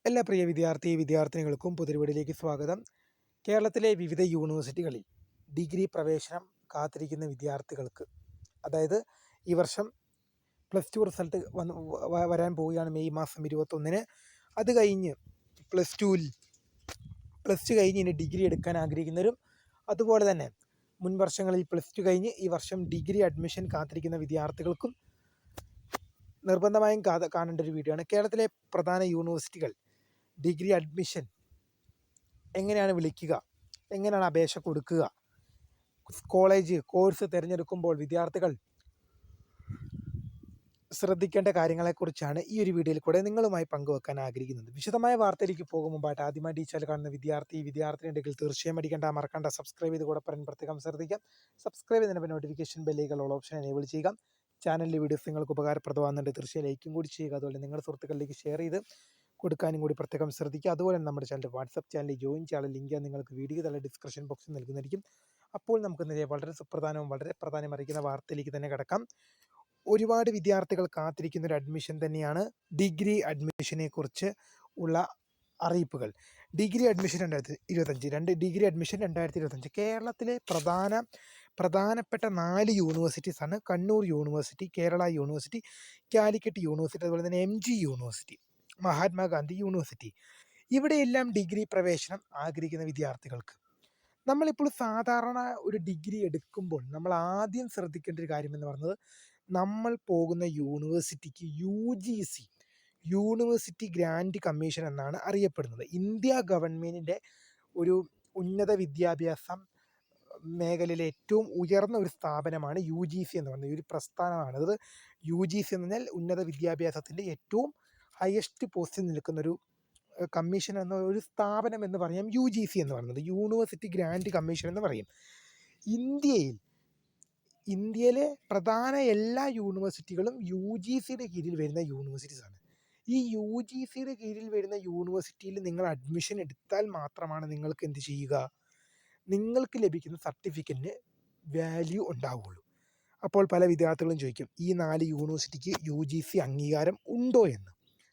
എല്ലാ പ്രിയ വിദ്യാർത്ഥിനികൾക്കും പുതുപടിയിലേക്ക് സ്വാഗതം. കേരളത്തിലെ വിവിധ യൂണിവേഴ്സിറ്റികളിൽ ഡിഗ്രി പ്രവേശനം കാത്തിരിക്കുന്ന വിദ്യാർത്ഥികൾക്ക്, അതായത് ഈ വർഷം +2 റിസൾട്ട് വരാൻ പോവുകയാണ് മെയ് മാസം 21-ന്. അത് കഴിഞ്ഞ് പ്ലസ് ടു കഴിഞ്ഞ് ഇനി ഡിഗ്രി എടുക്കാൻ ആഗ്രഹിക്കുന്നവരും, അതുപോലെ തന്നെ മുൻ വർഷങ്ങളിൽ +2 കഴിഞ്ഞ് ഈ വർഷം ഡിഗ്രി അഡ്മിഷൻ കാത്തിരിക്കുന്ന വിദ്യാർത്ഥികൾക്കും നിർബന്ധമായും കാണേണ്ട ഒരു വീഡിയോ ആണ്. കേരളത്തിലെ പ്രധാന യൂണിവേഴ്സിറ്റികൾ ഡിഗ്രി അഡ്മിഷൻ എങ്ങനെയാണ് വിളിക്കുക, എങ്ങനെയാണ് അപേക്ഷ കൊടുക്കുക, കോഴ്സ് തിരഞ്ഞെടുക്കുമ്പോൾ വിദ്യാർത്ഥികൾ ശ്രദ്ധിക്കേണ്ട കാര്യങ്ങളെക്കുറിച്ചാണ് ഈ ഒരു വീഡിയോയിൽ കൂടെ നിങ്ങളുമായി പങ്കുവെക്കാൻ ആഗ്രഹിക്കുന്നത്. വിശദമായ വാർത്തയിലേക്ക് പോകും മുമ്പായിട്ട് ആദ്യമായി ഈ ചാനൽ കാണുന്ന വിദ്യാർത്ഥിനിയുണ്ടെങ്കിൽ തീർച്ചയായും മറക്കണ്ട സബ്സ്ക്രൈബ് ചെയ്ത് കൂടെ പറയാൻ പ്രത്യേകം ശ്രദ്ധിക്കാം. സബ്സ്ക്രൈബ് ചെയ്തതിന് നോട്ടിഫിക്കേഷൻ ബെല്ലുകളുള്ള ഓപ്ഷൻ എനേബിൾ ചെയ്യുക. ചാനലിലെ വീഡിയോസ് നിങ്ങൾക്ക് ഉപകാരപ്രദമാകുന്നുണ്ട്, തീർച്ചയായും ലൈക്കും കൂടി ചെയ്യുക. അതുപോലെ നിങ്ങളുടെ സുഹൃത്തുക്കളിലേക്ക് ഷെയർ ചെയ്ത് കൊടുക്കാനും കൂടി പ്രത്യേകം ശ്രദ്ധിക്കുക. അതുപോലെ നമ്മുടെ ചാനൽ വാട്സപ്പ് ചാനലിൽ ജോയിൻ ചെയ്യാൻ ലിങ്ക് നിങ്ങൾക്ക് വീഡിയോ തല ഡിസ്ക്രിപ്ഷൻ ബോക്സിൽ നൽകുന്നതായിരിക്കും. അപ്പോൾ നമുക്ക് വളരെ സുപ്രധാനവും വളരെ പ്രാധാന്യം അറിയിക്കുന്ന വാർത്തയിലേക്ക് തന്നെ കിടക്കാം. ഒരുപാട് വിദ്യാർത്ഥികൾ കാത്തിരിക്കുന്ന ഒരു അഡ്മിഷൻ തന്നെയാണ് ഡിഗ്രി അഡ്മിഷനെ കുറിച്ച് ഉള്ള അറിയിപ്പുകൾ. ഡിഗ്രി അഡ്മിഷൻ 2025 ഡിഗ്രി അഡ്മിഷൻ 2025 കേരളത്തിലെ പ്രധാനപ്പെട്ട 4 യൂണിവേഴ്സിറ്റീസാണ് Kannur university, Kerala university, Calicut university, അതുപോലെ തന്നെ MG യൂണിവേഴ്സിറ്റി, മഹാത്മാഗാന്ധി യൂണിവേഴ്സിറ്റി. ഇവിടെയെല്ലാം ഡിഗ്രി പ്രവേശനം ആഗ്രഹിക്കുന്ന വിദ്യാർത്ഥികൾക്ക്, നമ്മളിപ്പോൾ സാധാരണ ഒരു ഡിഗ്രി എടുക്കുമ്പോൾ നമ്മൾ ആദ്യം ശ്രദ്ധിക്കേണ്ട ഒരു കാര്യമെന്ന് പറയുന്നത്, നമ്മൾ പോകുന്ന യൂണിവേഴ്സിറ്റിക്ക് UGC യൂണിവേഴ്സിറ്റി ഗ്രാൻഡ് കമ്മീഷൻ എന്നാണ് അറിയപ്പെടുന്നത്. ഇന്ത്യ ഗവൺമെൻറ്റിൻ്റെ ഒരു ഉന്നത വിദ്യാഭ്യാസം മേഖലയിലെ ഏറ്റവും ഉയർന്ന ഒരു സ്ഥാപനമാണ് UGC എന്ന് പറയുന്നത്. ഒരു പ്രസ്ഥാനമാണ് അത്. UGC എന്ന് പറഞ്ഞാൽ ഉന്നത വിദ്യാഭ്യാസത്തിൻ്റെ ഏറ്റവും ഹയസ്റ്റ് പോസ്റ്റിൽ നിൽക്കുന്നൊരു കമ്മീഷൻ എന്ന ഒരു സ്ഥാപനം എന്ന് പറയാം UGC എന്ന് പറയുന്നത്. യൂണിവേഴ്സിറ്റി ഗ്രാൻഡ് കമ്മീഷൻ എന്ന് പറയും. ഇന്ത്യയിലെ പ്രധാന എല്ലാ യൂണിവേഴ്സിറ്റികളും UGCയുടെ കീഴിൽ വരുന്ന യൂണിവേഴ്സിറ്റീസാണ്. ഈ UGCയുടെ കീഴിൽ വരുന്ന യൂണിവേഴ്സിറ്റിയിൽ നിങ്ങൾ അഡ്മിഷൻ എടുത്താൽ മാത്രമാണ് നിങ്ങൾക്ക് എന്ത് ചെയ്യുക, നിങ്ങൾക്ക് ലഭിക്കുന്ന സർട്ടിഫിക്കറ്റിന് വാല്യൂ ഉണ്ടാവുകയുള്ളൂ. അപ്പോൾ പല വിദ്യാർത്ഥികളും ചോദിക്കും, ഈ 4 യൂണിവേഴ്സിറ്റിക്ക് UGC അംഗീകാരം ഉണ്ടോ എന്ന്.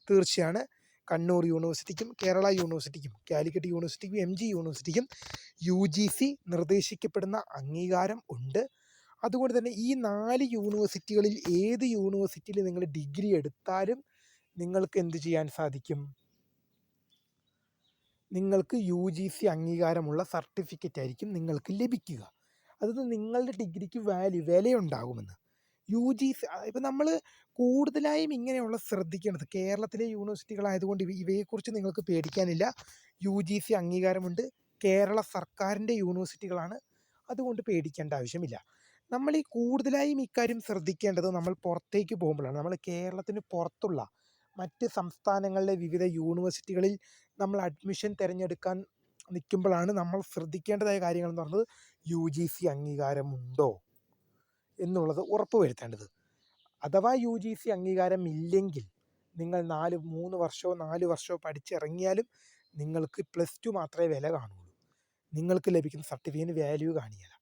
തീർച്ചയാണ്, കണ്ണൂർ യൂണിവേഴ്സിറ്റിക്കും കേരള യൂണിവേഴ്സിറ്റിക്കും കാലിക്കറ്റ് യൂണിവേഴ്സിറ്റിക്കും MG യൂണിവേഴ്സിറ്റിക്കും UGC നിർദ്ദേശിക്കപ്പെടുന്ന അംഗീകാരം ഉണ്ട്. അതുകൊണ്ട് തന്നെ ഈ 4 യൂണിവേഴ്സിറ്റികളിൽ ഏത് യൂണിവേഴ്സിറ്റിയിൽ നിങ്ങൾ ഡിഗ്രി എടുത്താലും നിങ്ങൾക്ക് എന്ത് ചെയ്യാൻ സാധിക്കും, നിങ്ങൾക്ക് UGC അംഗീകാരമുള്ള സർട്ടിഫിക്കറ്റ് ആയിരിക്കും നിങ്ങൾക്ക് ലഭിക്കുക. അത് നിങ്ങളുടെ ഡിഗ്രിക്ക് വിലയുണ്ടാകുമെന്ന്. UGC ഇപ്പം നമ്മൾ കൂടുതലായും ഇങ്ങനെയുള്ള ശ്രദ്ധിക്കേണ്ടത് കേരളത്തിലെ യൂണിവേഴ്സിറ്റികളായതുകൊണ്ട് ഇവയെക്കുറിച്ച് നിങ്ങൾക്ക് പേടിക്കാനില്ല. UGC അംഗീകാരമുണ്ട്, കേരള സർക്കാരിൻ്റെ യൂണിവേഴ്സിറ്റികളാണ്, അതുകൊണ്ട് പേടിക്കേണ്ട ആവശ്യമില്ല. നമ്മൾ ഈ കൂടുതലായും ഇക്കാര്യം ശ്രദ്ധിക്കേണ്ടത് നമ്മൾ പുറത്തേക്ക് പോകുമ്പോഴാണ്. നമ്മൾ കേരളത്തിന് പുറത്തുള്ള മറ്റ് സംസ്ഥാനങ്ങളിലെ വിവിധ യൂണിവേഴ്സിറ്റികളിൽ നമ്മൾ അഡ്മിഷൻ തിരഞ്ഞെടുക്കാൻ നിൽക്കുമ്പോഴാണ് നമ്മൾ ശ്രദ്ധിക്കേണ്ടതായ കാര്യങ്ങൾ എന്ന് പറയുന്നത് UGC അംഗീകാരമുണ്ടോ എന്നുള്ളത് ഉറപ്പുവരുത്തേണ്ടത്. അഥവാ UGC അംഗീകാരം ഇല്ലെങ്കിൽ നിങ്ങൾ 3 വർഷമോ 4 വർഷമോ പഠിച്ചിറങ്ങിയാലും നിങ്ങൾക്ക് +2 മാത്രമേ വില കാണുള്ളൂ, നിങ്ങൾക്ക് ലഭിക്കുന്ന സർട്ടിഫിക്കറ്റിന് വാല്യൂ കാണില്ല.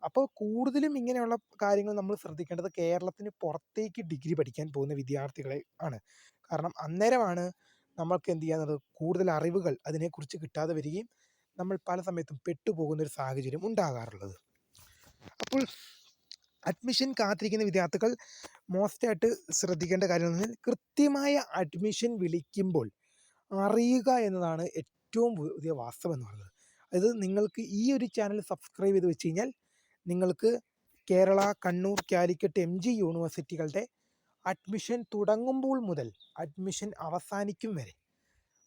അപ്പോൾ കൂടുതലും ഇങ്ങനെയുള്ള കാര്യങ്ങൾ നമ്മൾ ശ്രദ്ധിക്കേണ്ടത് കേരളത്തിന് പുറത്തേക്ക് ഡിഗ്രി പഠിക്കാൻ പോകുന്ന വിദ്യാർത്ഥികളെ ആണ്. കാരണം അന്നേരമാണ് നമ്മൾക്ക് എന്ത് ചെയ്യാന്നത്, കൂടുതൽ അറിവുകൾ അതിനെക്കുറിച്ച് കിട്ടാതെ വരികയും നമ്മൾ പല സമയത്തും പെട്ടുപോകുന്നൊരു സാഹചര്യം ഉണ്ടാകാറുള്ളത്. അപ്പോൾ അഡ്മിഷൻ കാത്തിരിക്കുന്ന വിദ്യാർത്ഥികൾ മോസ്റ്റായിട്ട് ശ്രദ്ധിക്കേണ്ട കാര്യം എന്ന് പറഞ്ഞാൽ, കൃത്യമായ അഡ്മിഷൻ വിളിക്കുമ്പോൾ അറിയുക എന്നതാണ് ഏറ്റവും പുതിയ വാസ്തവം എന്ന് പറയുന്നത്. അതായത് നിങ്ങൾക്ക് ഈ ഒരു ചാനൽ സബ്സ്ക്രൈബ് ചെയ്ത് വെച്ച് കഴിഞ്ഞാൽ നിങ്ങൾക്ക് കേരള, കണ്ണൂർ, കാലിക്കറ്റ്, MG യൂണിവേഴ്സിറ്റികളുടെ അഡ്മിഷൻ തുടങ്ങുമ്പോൾ മുതൽ അഡ്മിഷൻ അവസാനിക്കും വരെ,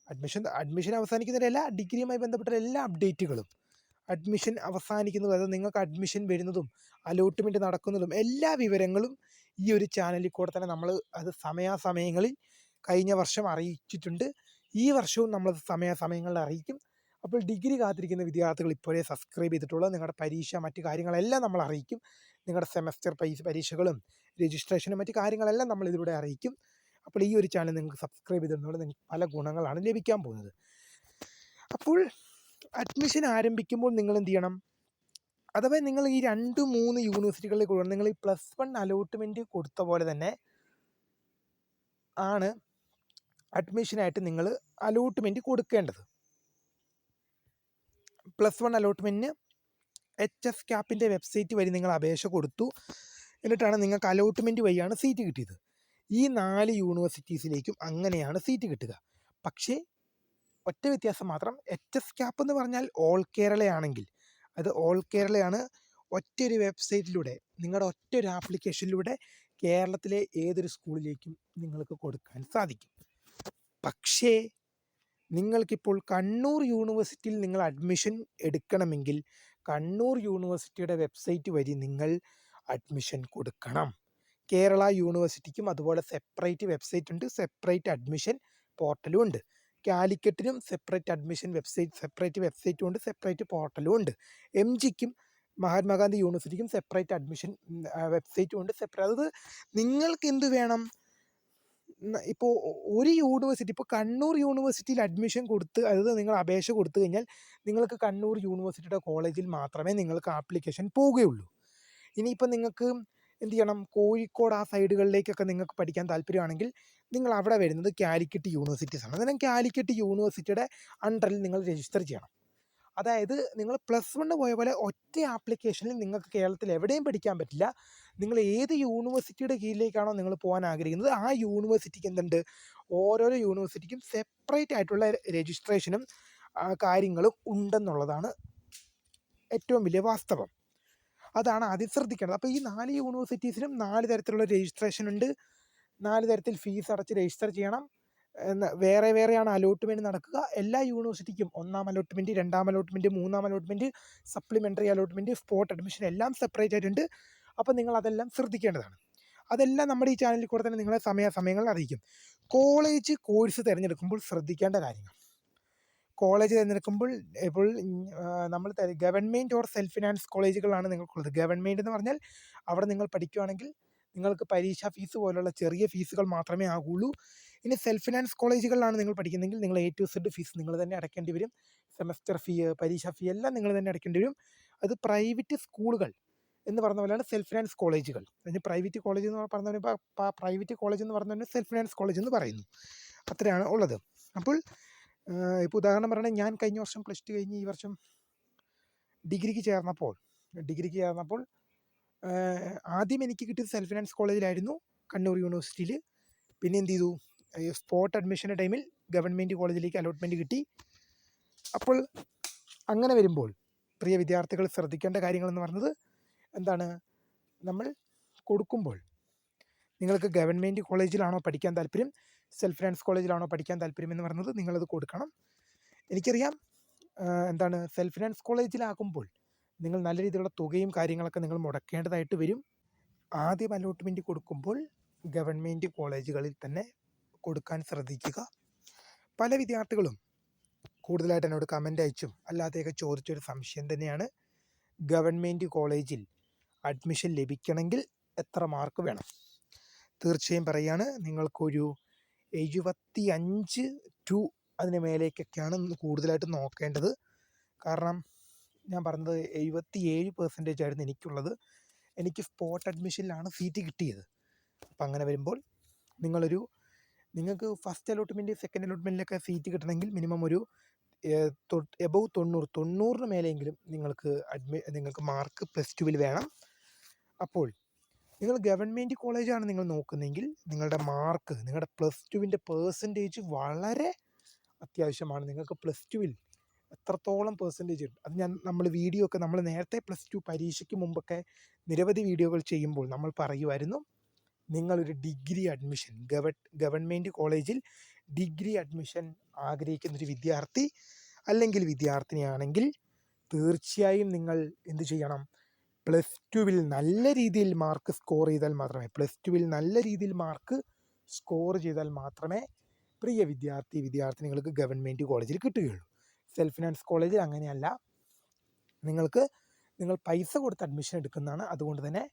അഡ്മിഷൻ അവസാനിക്കുന്നവരല്ല, ഡിഗ്രിയുമായി ബന്ധപ്പെട്ട എല്ലാ അപ്ഡേറ്റുകളും, അഡ്മിഷൻ അവസാനിക്കുന്നത്, അതായത് നിങ്ങൾക്ക് അഡ്മിഷൻ വരുന്നതും അലോട്ട്മെൻറ്റ് നടക്കുന്നതും എല്ലാ വിവരങ്ങളും ഈ ഒരു ചാനലിൽ കൂടെ തന്നെ നമ്മൾ അത് സമയാസമയങ്ങളിൽ കഴിഞ്ഞ വർഷം അറിയിച്ചിട്ടുണ്ട്. ഈ വർഷവും നമ്മളത് സമയാസമയങ്ങളിൽ അറിയിക്കും. അപ്പോൾ ഡിഗ്രി കാത്തിരിക്കുന്ന വിദ്യാർത്ഥികൾ ഇപ്പോഴേ സബ്സ്ക്രൈബ് ചെയ്തിട്ടുള്ള നിങ്ങളുടെ പരീക്ഷ മറ്റു കാര്യങ്ങളെല്ലാം നമ്മൾ അറിയിക്കും. നിങ്ങളുടെ സെമസ്റ്റർ പരീക്ഷകളും രജിസ്ട്രേഷനും മറ്റു കാര്യങ്ങളെല്ലാം നമ്മൾ ഇതിലൂടെ അറിയിക്കും. അപ്പോൾ ഈ ഒരു ചാനൽ നിങ്ങൾക്ക് സബ്സ്ക്രൈബ് ചെയ്തിട്ടുള്ള നിങ്ങൾക്ക് പല ഗുണങ്ങളാണ് ലഭിക്കാൻ പോകുന്നത്. അപ്പോൾ അഡ്മിഷൻ ആരംഭിക്കുമ്പോൾ നിങ്ങൾ എന്ത് ചെയ്യണം, അഥവാ നിങ്ങൾ ഈ 2-3 യൂണിവേഴ്സിറ്റികളിൽ കൂടെ നിങ്ങൾ ഈ +1 അലോട്ട്മെൻറ്റ് കൊടുത്ത പോലെ തന്നെ ആണ് അഡ്മിഷനായിട്ട് നിങ്ങൾ അലോട്ട്മെൻറ്റ് കൊടുക്കേണ്ടത്. +1 അലോട്ട്മെൻറ്റിന് HSCAPൻ്റെ വെബ്സൈറ്റ് വഴി നിങ്ങൾ അപേക്ഷ കൊടുത്തു. എന്നിട്ടാണ് നിങ്ങൾക്ക് അലോട്ട്മെൻറ്റ് വഴിയാണ് സീറ്റ് കിട്ടിയത്. ഈ 4 യൂണിവേഴ്സിറ്റീസിലേക്കും അങ്ങനെയാണ് സീറ്റ് കിട്ടുക. പക്ഷേ ഒറ്റ വ്യത്യാസം മാത്രം, HSCAP എന്ന് പറഞ്ഞാൽ ഓൾ കേരളയാണെങ്കിൽ, അത് ഓൾ കേരളയാണ്. ഒറ്റൊരു വെബ്സൈറ്റിലൂടെ, നിങ്ങളുടെ ഒറ്റൊരു ആപ്ലിക്കേഷനിലൂടെ കേരളത്തിലെ ഏതൊരു സ്കൂളിലേക്കും നിങ്ങൾക്ക് കൊടുക്കാൻ സാധിക്കും. പക്ഷേ നിങ്ങൾക്കിപ്പോൾ കണ്ണൂർ യൂണിവേഴ്സിറ്റിയിൽ നിങ്ങൾ അഡ്മിഷൻ എടുക്കണമെങ്കിൽ കണ്ണൂർ യൂണിവേഴ്സിറ്റിയുടെ വെബ്സൈറ്റ് വഴി നിങ്ങൾ അഡ്മിഷൻ കൊടുക്കണം. കേരള യൂണിവേഴ്സിറ്റിക്കും അതുപോലെ സെപ്പറേറ്റ് വെബ്സൈറ്റ് ഉണ്ട്, സെപ്പറേറ്റ് അഡ്മിഷൻ പോർട്ടലും ഉണ്ട്. കാലിക്കറ്റിനും സെപ്പറേറ്റ് അഡ്മിഷൻ സെപ്പറേറ്റ് വെബ്സൈറ്റും ഉണ്ട്, സെപ്പറേറ്റ് പോർട്ടലും ഉണ്ട്. MGക്കും മഹാത്മാഗാന്ധി യൂണിവേഴ്സിറ്റിക്കും സെപ്പറേറ്റ് അഡ്മിഷൻ വെബ്സൈറ്റും ഉണ്ട്, സെപ്പറേറ്റ്. അത് നിങ്ങൾക്ക് എന്ത് വേണം, ഇപ്പോൾ ഒരു യൂണിവേഴ്സിറ്റി, ഇപ്പോൾ കണ്ണൂർ യൂണിവേഴ്സിറ്റിയിൽ അഡ്മിഷൻ കൊടുത്ത്, അതായത് നിങ്ങൾ അപേക്ഷ കൊടുത്തു കഴിഞ്ഞാൽ നിങ്ങൾക്ക് കണ്ണൂർ യൂണിവേഴ്സിറ്റിയുടെ കോളേജിൽ മാത്രമേ നിങ്ങൾക്ക് ആപ്ലിക്കേഷൻ പോവുകയുള്ളൂ. ഇനിയിപ്പോൾ നിങ്ങൾക്ക് എന്ത് ചെയ്യണം, കോഴിക്കോട് ആ സൈഡുകളിലേക്കൊക്കെ നിങ്ങൾക്ക് പഠിക്കാൻ താല്പര്യമാണെങ്കിൽ നിങ്ങൾ അവിടെ വരുന്നത് കാലിക്കറ്റ് യൂണിവേഴ്സിറ്റീസാണ്. അന്നേരം കാലിക്കറ്റ് യൂണിവേഴ്സിറ്റിയുടെ അണ്ടറിൽ നിങ്ങൾ രജിസ്റ്റർ ചെയ്യണം. അതായത് നിങ്ങൾ +1 പോയ പോലെ ഒറ്റ ആപ്ലിക്കേഷനിൽ നിങ്ങൾക്ക് കേരളത്തിൽ എവിടെയും പഠിക്കാൻ പറ്റില്ല. നിങ്ങൾ ഏത് യൂണിവേഴ്സിറ്റിയുടെ കീഴിലേക്കാണോ നിങ്ങൾ പോകാൻ ആഗ്രഹിക്കുന്നത് ആ യൂണിവേഴ്സിറ്റിക്ക് എന്തുണ്ട്, ഓരോരോ യൂണിവേഴ്സിറ്റിക്കും സെപ്പറേറ്റ് ആയിട്ടുള്ള രജിസ്ട്രേഷനും കാര്യങ്ങളും ഉണ്ടെന്നുള്ളതാണ് ഏറ്റവും വലിയ വാസ്തവം. അതാണ് ആദ്യം ശ്രദ്ധിക്കേണ്ടത്. അപ്പോൾ ഈ 4 യൂണിവേഴ്സിറ്റീസിനും 4 തരത്തിലുള്ള രജിസ്ട്രേഷൻ ഉണ്ട്. 4 തരത്തിൽ ഫീസ് അടച്ച് രജിസ്റ്റർ ചെയ്യണം. വേറെ വേറെയാണ് അലോട്ട്മെൻറ്റ് നടക്കുക. എല്ലാ യൂണിവേഴ്സിറ്റിക്കും 1-ാം allotment, 2-ാം allotment, 3-ാം allotment, supplementary allotment, spot admission എല്ലാം സെപ്പറേറ്റ് ആയിട്ടുണ്ട്. അപ്പോൾ നിങ്ങൾ അതെല്ലാം ശ്രദ്ധിക്കേണ്ടതാണ്. അതെല്ലാം നമ്മുടെ ഈ ചാനലിൽ കൂടെ തന്നെ നിങ്ങളെ സമയങ്ങളിൽ അറിയിക്കും. കോളേജ് കോഴ്സ് തിരഞ്ഞെടുക്കുമ്പോൾ ശ്രദ്ധിക്കേണ്ട കാര്യങ്ങൾ. കോളേജ് തിരഞ്ഞെടുക്കുമ്പോൾ ഇപ്പോൾ നമ്മൾ ഗവൺമെൻറ് ഓർ സെൽഫ് ഫിനാൻസ് കോളേജുകളാണ് നിങ്ങൾക്കുള്ളത്. ഗവൺമെൻറ് എന്ന് പറഞ്ഞാൽ അവിടെ നിങ്ങൾ പഠിക്കുകയാണെങ്കിൽ നിങ്ങൾക്ക് പരീക്ഷാ ഫീസ് പോലുള്ള ചെറിയ ഫീസുകൾ മാത്രമേ ആകുള്ളൂ. ഇനി സെൽഫ് ഫിനാൻസ് കോളേജുകളിലാണ് നിങ്ങൾ പഠിക്കുന്നതെങ്കിൽ നിങ്ങൾ A to Z ഫീസ് നിങ്ങൾ തന്നെ അടയ്ക്കേണ്ടി വരും. സെമസ്റ്റർ ഫീ, പരീക്ഷാ ഫീ എല്ലാം നിങ്ങൾ തന്നെ അടയ്ക്കേണ്ടി വരും. അത് പ്രൈവറ്റ് സ്കൂളുകൾ എന്ന് പറഞ്ഞ പോലെയാണ് സെൽഫ് ഫിനാൻസ് കോളേജുകൾ. അതിന് പ്രൈവറ്റ് കോളേജ് എന്ന് പറഞ്ഞാൽ പ്രൈവറ്റ് കോളേജ് എന്ന് പറഞ്ഞാൽ സെൽഫ് ഫിനാൻസ് കോളേജ് എന്ന് പറയുന്നു. അത്രയാണ് ഉള്ളത്. അപ്പോൾ ഇപ്പോൾ ഉദാഹരണം പറയുകയാണെങ്കിൽ ഞാൻ കഴിഞ്ഞ വർഷം +2 കഴിഞ്ഞ് ഈ വർഷം ഡിഗ്രിക്ക് ചേർന്നപ്പോൾ ആദ്യം എനിക്ക് കിട്ടിയത് സെൽഫ് ഫിനാൻസ് കോളേജിലായിരുന്നു, കണ്ണൂർ യൂണിവേഴ്സിറ്റിയിൽ. പിന്നെ എന്ത് ചെയ്തു, സ്പോട്ട് അഡ്മിഷൻ്റെ ടൈമിൽ ഗവൺമെൻറ് കോളേജിലേക്ക് അലോട്ട്മെൻറ്റ് കിട്ടി. അപ്പോൾ അങ്ങനെ വരുമ്പോൾ പ്രിയ വിദ്യാർത്ഥികൾ ശ്രദ്ധിക്കേണ്ട കാര്യങ്ങളെന്ന് പറഞ്ഞത് എന്താണ്, നമ്മൾ കൊടുക്കുമ്പോൾ നിങ്ങൾക്ക് ഗവൺമെൻറ് കോളേജിലാണോ പഠിക്കാൻ താല്പര്യം, സെൽഫ് ഫിനാൻസ് കോളേജിലാണോ പഠിക്കാൻ താല്പര്യം എന്ന് പറഞ്ഞത് നിങ്ങളത് കൊടുക്കണം. എനിക്കറിയാം എന്താണ്, സെൽഫ് ഫിനാൻസ് കോളേജിലാകുമ്പോൾ നിങ്ങൾ നല്ല രീതിയിലുള്ള തുകയും കാര്യങ്ങളൊക്കെ നിങ്ങൾ മുടക്കേണ്ടതായിട്ട് വരും. ആദ്യം അലോട്ട്മെൻറ്റ് കൊടുക്കുമ്പോൾ ഗവൺമെൻറ് കോളേജുകളിൽ തന്നെ കൊടുക്കാൻ ശ്രദ്ധിക്കുക. പല വിദ്യാർത്ഥികളും കൂടുതലായിട്ട് എന്നോട് കമൻ്റ് അയച്ചും അല്ലാതെയൊക്കെ ചോദിച്ചൊരു സംശയം തന്നെയാണ്, ഗവൺമെൻറ് കോളേജിൽ അഡ്മിഷൻ ലഭിക്കണമെങ്കിൽ എത്ര മാർക്ക് വേണം? തീർച്ചയായും പറയുകയാണ്, നിങ്ങൾക്കൊരു 75 to അതിന് മേലേക്കൊക്കെയാണ് കൂടുതലായിട്ട് നോക്കേണ്ടത്. കാരണം ഞാൻ പറഞ്ഞത് 77% ആയിരുന്നു എനിക്കുള്ളത്. എനിക്ക് സ്പോട്ട് അഡ്മിഷനിലാണ് സീറ്റ് കിട്ടിയത്. അപ്പം അങ്ങനെ വരുമ്പോൾ നിങ്ങൾക്ക് ഫസ്റ്റ് അലോട്ട്മെൻറ്റ്, സെക്കൻഡ് അലോട്ട്മെൻറ്റിലൊക്കെ സീറ്റ് കിട്ടണമെങ്കിൽ മിനിമം ഒരു എബവ് 90 മേലെയെങ്കിലും നിങ്ങൾക്ക് മാർക്ക് +2 വേണം. അപ്പോൾ നിങ്ങൾ ഗവൺമെൻറ് കോളേജാണ് നിങ്ങൾ നോക്കുന്നതെങ്കിൽ നിങ്ങളുടെ മാർക്ക്, നിങ്ങളുടെ +2 പെർസെൻറ്റേജ് വളരെ അത്യാവശ്യമാണ്. നിങ്ങൾക്ക് +2 എത്രത്തോളം പെർസെൻറ്റേജ് ഉണ്ട് അത് നമ്മൾ നേരത്തെ +2 പരീക്ഷയ്ക്ക് മുമ്പൊക്കെ നിരവധി വീഡിയോകൾ ചെയ്യുമ്പോൾ നമ്മൾ പറയുമായിരുന്നു, നിങ്ങളൊരു ഡിഗ്രി അഡ്മിഷൻ ഗവൺമെൻറ് കോളേജിൽ ഡിഗ്രി അഡ്മിഷൻ ആഗ്രഹിക്കുന്നൊരു വിദ്യാർത്ഥി അല്ലെങ്കിൽ വിദ്യാർത്ഥിനിയാണെങ്കിൽ തീർച്ചയായും നിങ്ങൾ എന്ത് ചെയ്യണം, +2 നല്ല രീതിയിൽ മാർക്ക് സ്കോർ ചെയ്താൽ മാത്രമേ പ്രിയ വിദ്യാർത്ഥിനികൾക്ക് ഗവൺമെൻറ് കോളേജിൽ കിട്ടുകയുള്ളൂ. സെൽഫ് ഫിനാൻസ് കോളേജിൽ അങ്ങനെയല്ല, നിങ്ങൾ പൈസ കൊടുത്ത് അഡ്മിഷൻ എടുക്കുന്നതാണ്. അതുകൊണ്ട് തന്നെ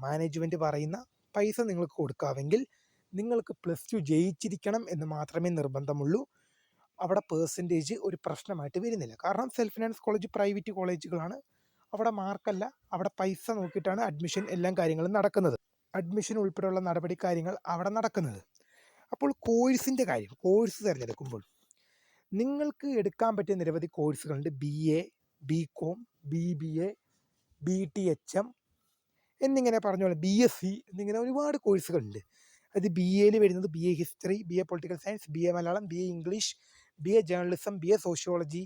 മാനേജ്മെൻറ്റ് പറയുന്ന പൈസ നിങ്ങൾക്ക് കൊടുക്കാമെങ്കിൽ നിങ്ങൾക്ക് +2 ജയിച്ചിരിക്കണം എന്ന് മാത്രമേ നിർബന്ധമുള്ളൂ. അവിടെ പെർസെൻറ്റേജ് ഒരു പ്രശ്നമായിട്ട് വരുന്നില്ല. കാരണം സെൽഫ് ഫിനാൻസ് കോളേജ് പ്രൈവറ്റ് കോളേജുകളാണ്. അവിടെ മാർക്കല്ല, അവിടെ പൈസ നോക്കിയിട്ടാണ് അഡ്മിഷൻ എല്ലാം കാര്യങ്ങളും നടക്കുന്നത്. അഡ്മിഷൻ ഉൾപ്പെടെയുള്ള നടപടി കാര്യങ്ങൾ അവിടെ നടക്കുന്നത്. അപ്പോൾ കോഴ്സ് തിരഞ്ഞെടുക്കുമ്പോൾ നിങ്ങൾക്ക് എടുക്കാൻ പറ്റിയ നിരവധി കോഴ്സുകളുണ്ട്. BA, BCom, BBA, BTHM എന്നിങ്ങനെ പറഞ്ഞ പോലെ BSc എന്നിങ്ങനെ ഒരുപാട് കോഴ്സുകളുണ്ട്. അത് BAയിൽ വരുന്നത് BA history, BA political science, BA Malayalam, BA English, BA journalism, BA sociology,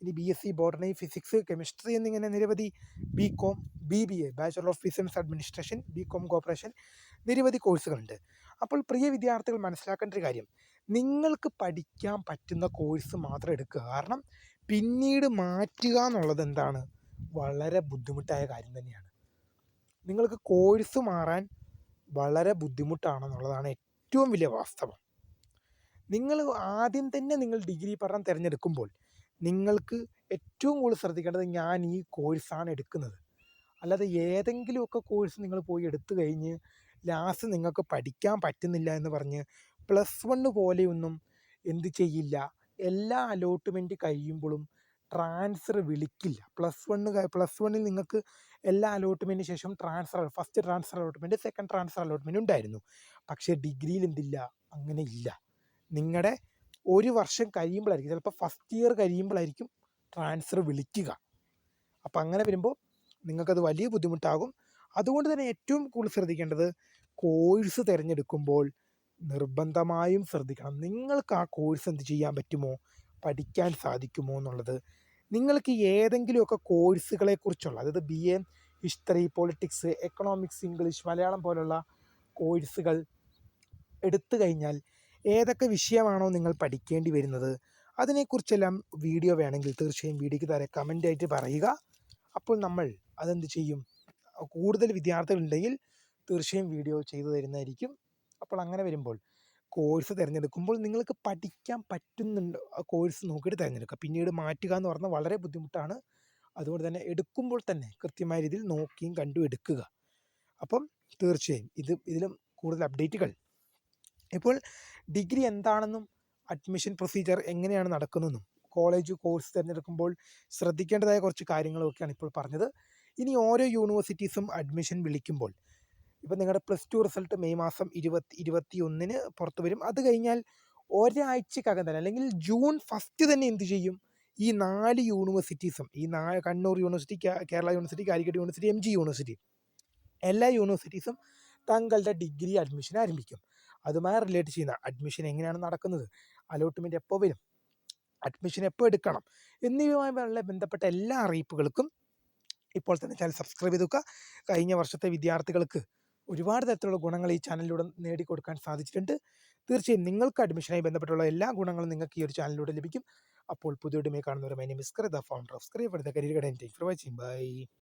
ഇനി BSc ബോട്ടണി, ഫിസിക്സ്, കെമിസ്ട്രി എന്നിങ്ങനെ നിരവധി, BCom, BBA bachelor of business administration, BCom corporation, നിരവധി കോഴ്സുകളുണ്ട്. അപ്പോൾ പ്രിയ വിദ്യാർത്ഥികൾ മനസ്സിലാക്കേണ്ട ഒരു കാര്യം, നിങ്ങൾക്ക് പഠിക്കാൻ പറ്റുന്ന കോഴ്സ് മാത്രം എടുക്കുക. കാരണം പിന്നീട് മാറ്റുക എന്നുള്ളത് എന്താണ്, വളരെ ബുദ്ധിമുട്ടായ കാര്യം തന്നെയാണ്. നിങ്ങൾക്ക് കോഴ്സ് മാറാൻ വളരെ ബുദ്ധിമുട്ടാണെന്നുള്ളതാണ് ഏറ്റവും വലിയ വാസ്തവം. നിങ്ങൾ ആദ്യം തന്നെ നിങ്ങൾ ഡിഗ്രി പഠനം തിരഞ്ഞെടുക്കുമ്പോൾ നിങ്ങൾക്ക് ഏറ്റവും കൂടുതൽ ശ്രദ്ധിക്കേണ്ടത് ഞാൻ ഈ കോഴ്സാണ് എടുക്കുന്നത്. അല്ലാതെ ഏതെങ്കിലുമൊക്കെ കോഴ്സ് നിങ്ങൾ പോയി എടുത്തു കഴിഞ്ഞ് ലാസ്റ്റ് നിങ്ങൾക്ക് പഠിക്കാൻ പറ്റുന്നില്ല എന്ന് പറഞ്ഞ് +1 പോലെയൊന്നും എന്ത് ചെയ്യില്ല, എല്ലാ അലോട്ട്മെൻറ്റ് കഴിയുമ്പോഴും ട്രാൻസ്ഫർ വിളിക്കില്ല. +1ൽ നിങ്ങൾക്ക് എല്ലാ അലോട്ട്മെൻറ്റിന് ശേഷം first transfer allotment, second transfer allotment ഉണ്ടായിരുന്നു. പക്ഷേ ഡിഗ്രിയിൽ എന്തില്ല, അങ്ങനെ ഇല്ല. നിങ്ങളുടെ ഒരു വർഷം കഴിയുമ്പോഴായിരിക്കും, ചിലപ്പോൾ ഫസ്റ്റ് ഇയർ കഴിയുമ്പോഴായിരിക്കും ട്രാൻസ്ഫർ വിളിക്കുക. അപ്പം അങ്ങനെ വരുമ്പോൾ നിങ്ങൾക്കത് വലിയ ബുദ്ധിമുട്ടാകും. അതുകൊണ്ട് തന്നെ ഏറ്റവും കൂടുതൽ ശ്രദ്ധിക്കേണ്ടത്, കോഴ്സ് തിരഞ്ഞെടുക്കുമ്പോൾ നിർബന്ധമായും ശ്രദ്ധിക്കണം. നിങ്ങൾക്ക് ആ കോഴ്സ് എന്ത് ചെയ്യാൻ പറ്റുമോ, പഠിക്കാൻ സാധിക്കുമോ എന്നുള്ളത്. നിങ്ങൾക്ക് ഏതെങ്കിലുമൊക്കെ കോഴ്സുകളെക്കുറിച്ചുള്ള, അതായത് BA history, politics, economics, English, Malayalam പോലുള്ള കോഴ്സുകൾ എടുത്തു കഴിഞ്ഞാൽ ഏതൊക്കെ വിഷയമാണോ നിങ്ങൾ പഠിക്കേണ്ടി വരുന്നത്, അതിനെക്കുറിച്ചെല്ലാം വീഡിയോ വേണമെങ്കിൽ തീർച്ചയായും വീഡിയോയ്ക്ക് താഴെ കമൻ്റായിട്ട് പറയുക. അപ്പോൾ നമ്മൾ അതെന്ത് ചെയ്യും, കൂടുതൽ വിദ്യാർത്ഥികളുണ്ടെങ്കിൽ തീർച്ചയായും വീഡിയോ ചെയ്തു തരുന്നതായിരിക്കും. അപ്പോൾ അങ്ങനെ വരുമ്പോൾ കോഴ്സ് തിരഞ്ഞെടുക്കുമ്പോൾ നിങ്ങൾക്ക് പഠിക്കാൻ പറ്റുന്നുണ്ട്, ആ കോഴ്സ് നോക്കിയിട്ട് തിരഞ്ഞെടുക്കുക. പിന്നീട് മാറ്റുക എന്ന് പറഞ്ഞാൽ വളരെ ബുദ്ധിമുട്ടാണ്. അതുകൊണ്ട് തന്നെ എടുക്കുമ്പോൾ തന്നെ കൃത്യമായ രീതിയിൽ നോക്കിയും കണ്ടും എടുക്കുക. അപ്പം തീർച്ചയായും ഇതിലും കൂടുതൽ അപ്ഡേറ്റുകൾ, ഇപ്പോൾ ഡിഗ്രി എന്താണെന്നും അഡ്മിഷൻ പ്രൊസീജിയർ എങ്ങനെയാണ് നടക്കുന്നതെന്നും കോഴ്സ് തിരഞ്ഞെടുക്കുമ്പോൾ ശ്രദ്ധിക്കേണ്ടതായ കുറച്ച് കാര്യങ്ങളൊക്കെയാണ് ഇപ്പോൾ പറഞ്ഞത്. ഇനി ഓരോ യൂണിവേഴ്സിറ്റീസും അഡ്മിഷൻ വിളിക്കുമ്പോൾ, ഇപ്പം നിങ്ങളുടെ +2 റിസൾട്ട് മെയ് മാസം 21 പുറത്ത് വരും. അത് കഴിഞ്ഞാൽ ഒരാഴ്ചക്കകം തന്നെ, അല്ലെങ്കിൽ ജൂൺ 1 തന്നെ എന്ത് ചെയ്യും, ഈ 4 യൂണിവേഴ്സിറ്റീസും, Kannur university, Kerala university, Calicut university, MG university, എല്ലാ യൂണിവേഴ്സിറ്റീസും തങ്ങളുടെ ഡിഗ്രി അഡ്മിഷൻ ആരംഭിക്കും. അതുമായി റിലേറ്റ് ചെയ്യുന്ന അഡ്മിഷൻ എങ്ങനെയാണ് നടക്കുന്നത്, അലോട്ട്മെൻറ്റ് എപ്പോൾ വരും, അഡ്മിഷൻ എപ്പോൾ എടുക്കണം എന്നിവയുമായി ബന്ധപ്പെട്ട എല്ലാ അറിയിപ്പുകൾക്കും ഇപ്പോൾ തന്നെ ചാനൽ സബ്സ്ക്രൈബ് ചെയ്ത് വെക്കുക. കഴിഞ്ഞ വർഷത്തെ വിദ്യാർത്ഥികൾക്ക് ഒരുപാട് തരത്തിലുള്ള ഗുണങ്ങൾ ഈ ചാനലിലൂടെ നേടിക്കൊടുക്കാൻ സാധിച്ചിട്ടുണ്ട്. തീർച്ചയായും നിങ്ങൾക്ക് അഡ്മിഷനായി ബന്ധപ്പെട്ടുള്ള എല്ലാ ഗുണങ്ങളും നിങ്ങൾക്ക് ഈ ഒരു ചാനലിലൂടെ ലഭിക്കും. അപ്പോൾ പുതിയ കാണുന്നവർ, my name is the founder of screen for the career guidance. By.